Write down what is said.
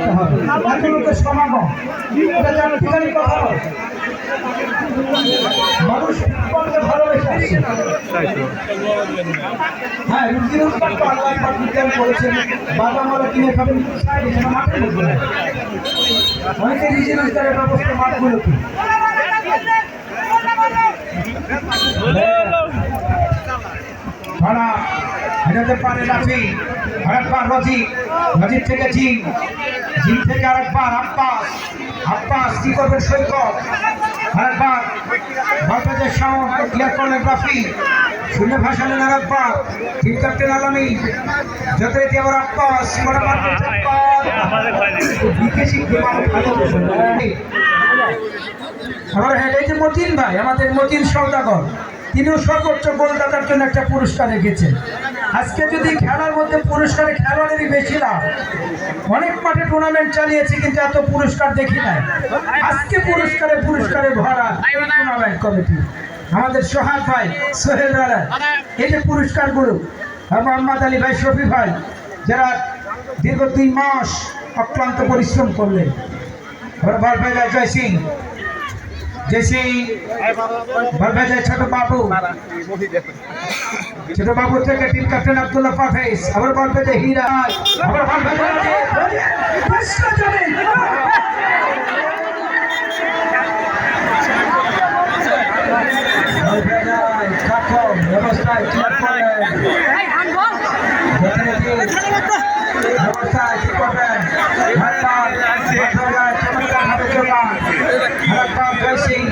করতে হবে। এত লোকের সমাগম, এটা যাত্রীকারী কথা নয়। মানুষ ফুটবলকে ভালোবেসে আসছে। হ্যাঁ, রুজির উৎপাদ তো আল্লাহ পাক বিজ্ঞান করেছেন। বাদামওয়ালা কিনে খাবেন কিন্তু সাইডে, সেটা মাঠের মধ্যে না। অনেকে রুজির উৎপাদের ব্যবস্থা মাঠগুলো কি ভাড়া হেঁটাতে পারে লাফি, আরেকবার রজিব, রজিব থেকে জিম, জিম থেকে আরেকবার আব্বাস, আব্বাস কি করবেন সৈকত, আরেকবার বালতাজের শাওন ক্লিয়ার করলেন রাফি, শূন্য ভাসালেন আরেকবার টিম ক্যাপ্টেন আলামী, যথারীতি আবার আব্বাস আবার হ্যাঁ, এই যে মতিন ভাই, আমাদের মতিন সওদাগর, তিনিও সর্বোচ্চ গোলদাতার জন্য একটা পুরস্কার রেখেছেন। আজকে যদি খেলার মধ্যে পুরস্কারে খেলোয়াড়েরই বেশি লাভ। অনেক মাঠে টুর্নামেন্ট চালিয়েছি কিন্তু এত পুরস্কার দেখি নাই। আজকে পুরস্কারে ভরা টুর্নামেন্ট কমিটি, আমাদের সোহাগ ভাই, সোহেল রানা, এই যে পুরস্কারগুলো, মোহাম্মদ আলী ভাই, শফি ভাই, যারা দীর্ঘ 2 মাস অক্লান্ত পরিশ্রম করলেন। আবার বল ভাই জয় সিং, ছোট বাবু থেকে টিম ক্যাপ্টেন আব্দুল্লাহ পারভেজ, আবার বল পেতে হীরা, আবার বল জয় সিং